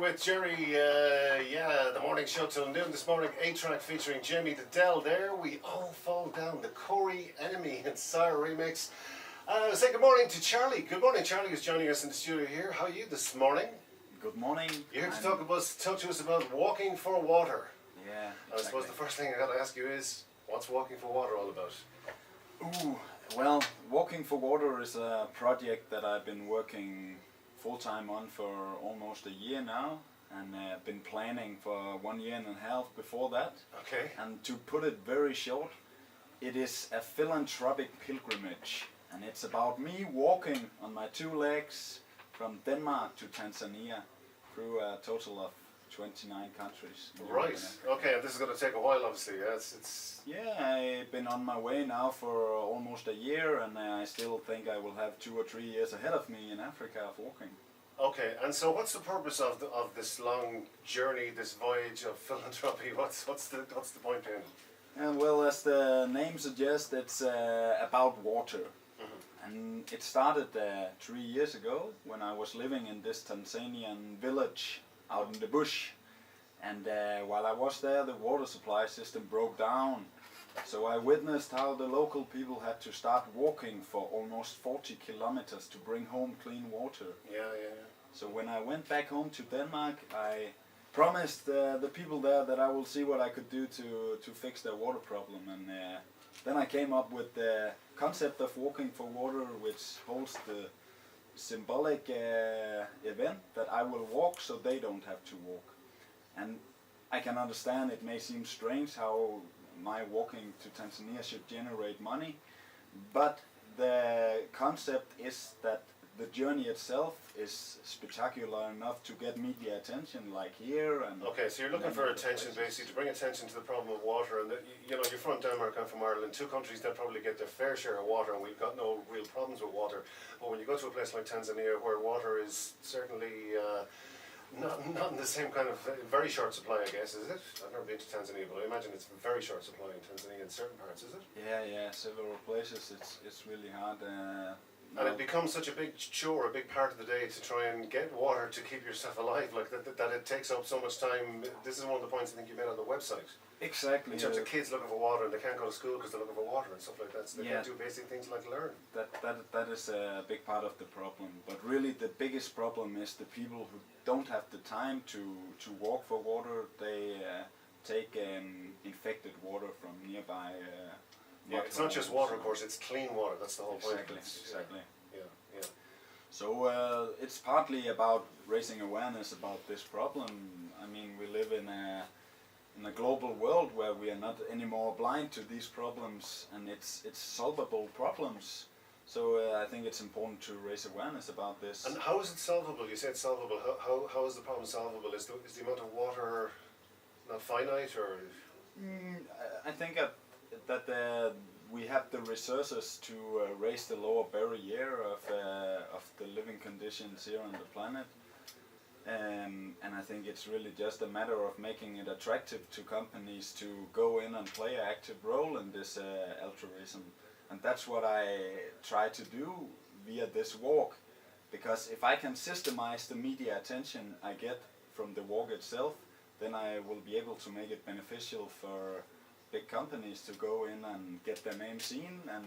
With Jerry, the morning show till noon this morning, 8-track featuring Jamie the Dell there. We all fall down, the Corey Enemy and Sire remix. Say good morning to Charlie. Good morning, Charlie, who's joining us in the studio here. How are you this morning? Good morning. You're here to talk to us about walking for water. Yeah, exactly. I suppose the first thing I got to ask you is, what's walking for water all about? Ooh, well, Walking for Water is a project that I've been working full-time on for almost a year now, and been planning for 1.5 years before that. Okay. And to put it very short, it is a philanthropic pilgrimage, and it's about me walking on my 2 legs from Denmark to Tanzania through a total of 29 countries. Right. Okay, and this is going to take a while, obviously. Yeah, I've been on my way now for almost a year, and I still think I will have 2 or 3 years ahead of me in Africa of walking. Okay, and so what's the purpose of this long journey, this voyage of philanthropy? What's the point in it? Well, as the name suggests, it's about water. And it started 3 years ago when I was living in this Tanzanian village out in the bush, and while I was there, the water supply system broke down, so I witnessed how the local people had to start walking for almost 40 kilometers to bring home clean water. Yeah. So when I went back home to Denmark, I promised the people there that I will see what I could do to fix their water problem, and then I came up with the concept of walking for water, which holds the symbolic event that I will walk so they don't have to walk. And I can understand it may seem strange how my walking to Tanzania should generate money, but the concept is that the journey itself is spectacular enough to get media attention, like here. And okay, so you're looking for attention, basically, to bring attention to the problem of water. And you're from Denmark, I'm from Ireland, 2 countries that probably get their fair share of water, and we've got no real problems with water. But when you go to a place like Tanzania, where water is certainly not in the same kind of very short supply, I guess, is it? I've never been to Tanzania, but I imagine it's very short supply in Tanzania in certain parts, is it? Yeah, several places. It's really hard. And it becomes such a big chore, a big part of the day to try and get water to keep yourself alive, like that it takes up so much time. This is one of the points I think you made on the website. Exactly. In terms of kids looking for water and they can't go to school because they're looking for water and stuff like that, so they can't do basic things like learn. That is a big part of the problem, but really the biggest problem is the people who don't have the time to walk for water. They take infected water from nearby. Yeah, it's not just water, of course, it's clean water, that's the whole point. Exactly. Yeah. So it's partly about raising awareness about this problem. I mean, we live in a global world where we are not anymore blind to these problems, and it's solvable problems. So I think it's important to raise awareness about this. And how is it solvable? You said solvable. How is the problem solvable? Is the amount of water not finite, or? I think that we have the resources to raise the lower barrier of the living conditions here on the planet, and I think it's really just a matter of making it attractive to companies to go in and play an active role in this altruism, and that's what I try to do via this walk, because if I can systemize the media attention I get from the walk itself, then I will be able to make it beneficial for big companies to go in and get their name seen and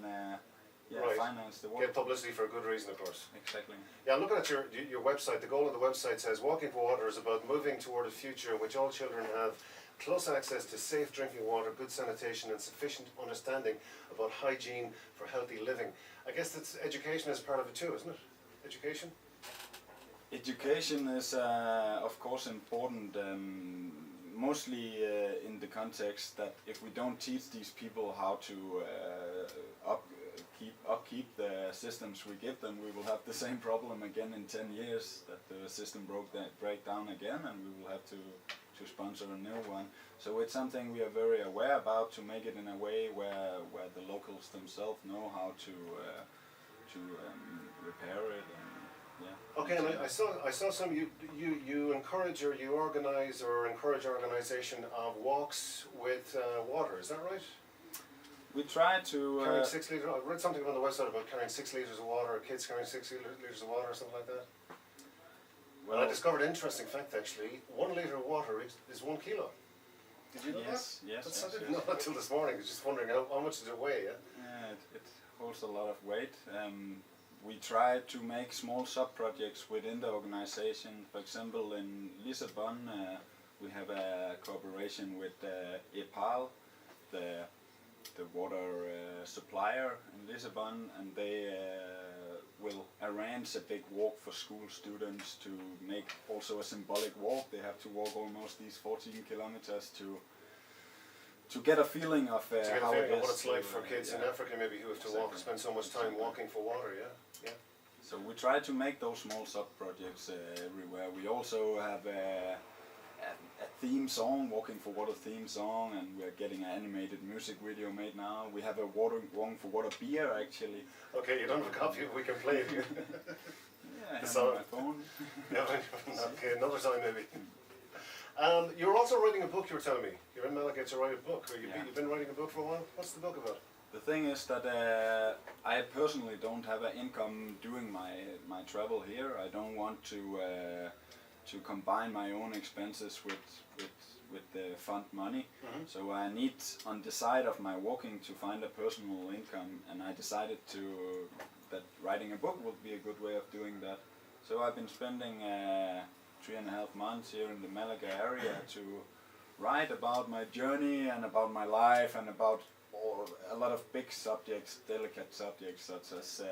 finance the work. Get publicity for a good reason, of course. Exactly. Yeah, I'm looking at your website. The goal of the website says, Walking for Water is about moving toward a future in which all children have close access to safe drinking water, good sanitation and sufficient understanding about hygiene for healthy living. I guess that's education is part of it too, isn't it? Education? Education is of course important. Mostly in the context that if we don't teach these people how to upkeep the systems we give them, we will have the same problem again in 10 years, that the system break down again, and we will have to sponsor a new one. So it's something we are very aware about, to make it in a way where the locals themselves know how to repair it. Okay, and I saw some you encourage or you organize or encourage organization of walks with water. Is that right? We try to carrying 6 liters. I read something on the website about carrying 6 liters of water, or kids carrying 6 liters of water, or something like that. Well, I discovered an interesting fact actually. 1 litre of water is 1 kilo. Did you know that? Yes. I didn't know that till this morning. I was just wondering how much does it weigh, yeah? Yeah, it holds a lot of weight. We try to make small sub-projects within the organization. For example, in Lisbon, we have a cooperation with EPAL, the water supplier in Lisbon, and they will arrange a big walk for school students to make also a symbolic walk. They have to walk almost these 14 kilometers to get a feeling of how it is. What it's like for kids in Africa maybe who have to spend so much time walking for water, yeah. So we try to make those small sub-projects everywhere. We also have a theme song, Walking for Water theme song, and we're getting an animated music video made now. We have a Walking for Water beer actually. Okay, you don't have a copy, we can play it here. Yeah, I have on my phone. Okay, another time maybe. You're also writing a book, you were telling me. You're in Malaga to write a book. You've been writing a book for a while? What's the book about? The thing is that I personally don't have an income doing my travel here. I don't want to combine my own expenses with the fund money. Mm-hmm. So I need on the side of my walking to find a personal income, and I decided that writing a book would be a good way of doing that. So I've been spending 3.5 months here in the Malaga area to write about my journey and about my life and about a lot of big subjects, delicate subjects such as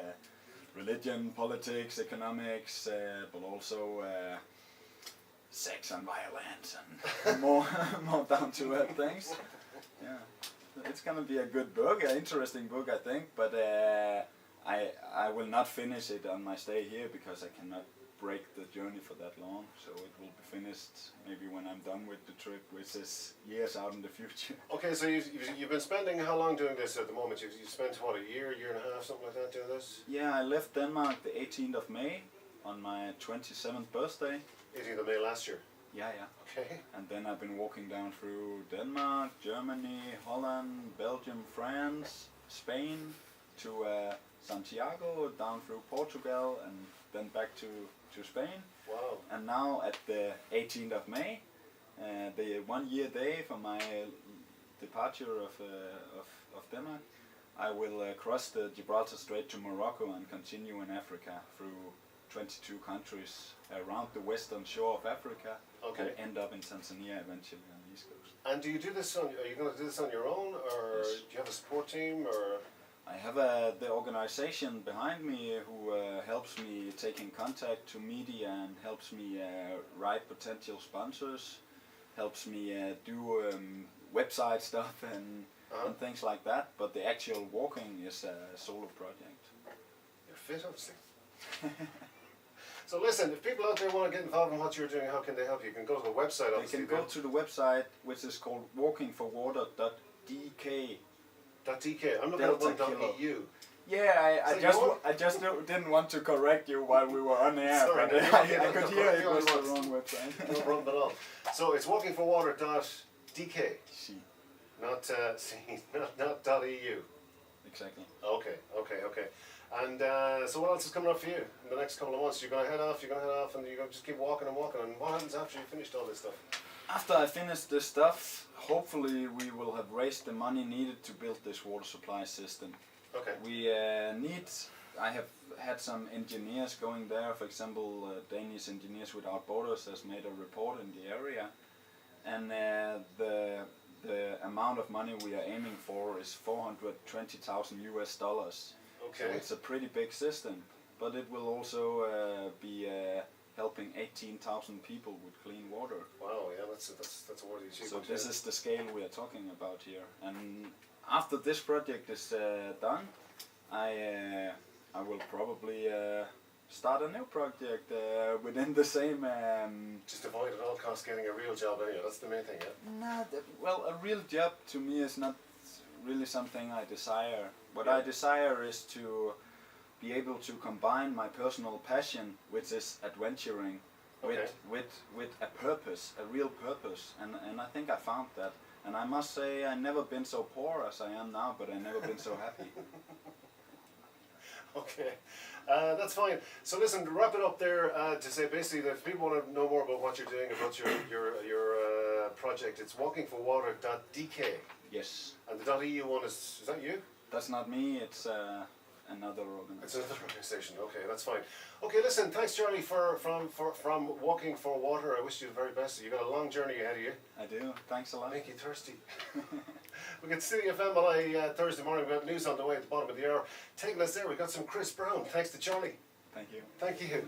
religion, politics, economics, but also sex and violence and more down to earth things. Yeah, it's gonna be a good book, an interesting book, I think. But I will not finish it on my stay here because I cannot break the journey for that long. So it will be finished maybe when I'm done with the trip, which is years out in the future. Okay, so you've been spending how long doing this at the moment? You've spent what, a year and a half, something like that, doing this? Yeah, I left Denmark the 18th of May on my 27th birthday. 18th of May last year? Yeah. Okay. And then I've been walking down through Denmark, Germany, Holland, Belgium, France, Spain, to Santiago, down through Portugal, and then back to Spain. Wow. And now at the 18th of May, the 1 year day for my departure of Denmark, I will cross the Gibraltar Strait to Morocco and continue in Africa through 22 countries around the western shore of Africa. Okay. And end up in Tanzania eventually on the east coast. And are you going to do this on your own, or Yes. do you have a support team, or? I have the organization behind me who helps me take in contact to media and helps me write potential sponsors, helps me do website stuff and things like that. But the actual walking is a solo project. You're fit, obviously. So listen, if people out there want to get involved in what you're doing, how can they help you? You can go to the website, obviously. They can go to the website, which is called walkingforwater.dk. .dk. I'm looking at one.eu. Yeah, I just didn't want to correct you while we were on air, Sorry, but I could hear it was the no wrong website. No problem at all. So it's walkingforwater.dk, See, not not .eu. exactly. Okay. And so what else is coming up for you in the next couple of months? You're going to head off, and you're going to just keep walking and walking. And what happens after you finished all this stuff? After I finish this stuff, hopefully we will have raised the money needed to build this water supply system. Okay. I have had some engineers going there, for example, Danish Engineers Without Borders has made a report in the area, and the amount of money we are aiming for is $420,000 US. Okay. So it's a pretty big system, but it will also be helping 18,000 people with clean water. Wow, yeah, that's a worthy achievement. So this is the scale we are talking about here. And after this project is done, I will probably start a new project within the same. Just avoid at all costs getting a real job anyway. That's the main thing, yeah. Well, a real job to me is not really something I desire. What I desire is to be able to combine my personal passion, which is adventuring, with a purpose, a real purpose, and I think I found that. And I must say, I've never been so poor as I am now, but I've never been so happy. Okay, that's fine. So listen, to wrap it up there, to say basically that if people want to know more about what you're doing, about your project, it's walkingforwater.dk. Yes. And the .eu one is that you? That's not me, it's another organization. It's another organisation. Okay, that's fine. Okay, listen, thanks Charlie from Walking for Water. I wish you the very best. You've got a long journey ahead of you. I do. Thanks a lot. Make you thirsty. We got City FM on Thursday morning. We've got news on the way at the bottom of the hour. Taking us there, we've got some Chris Brown. Thanks to Charlie. Thank you. Thank you.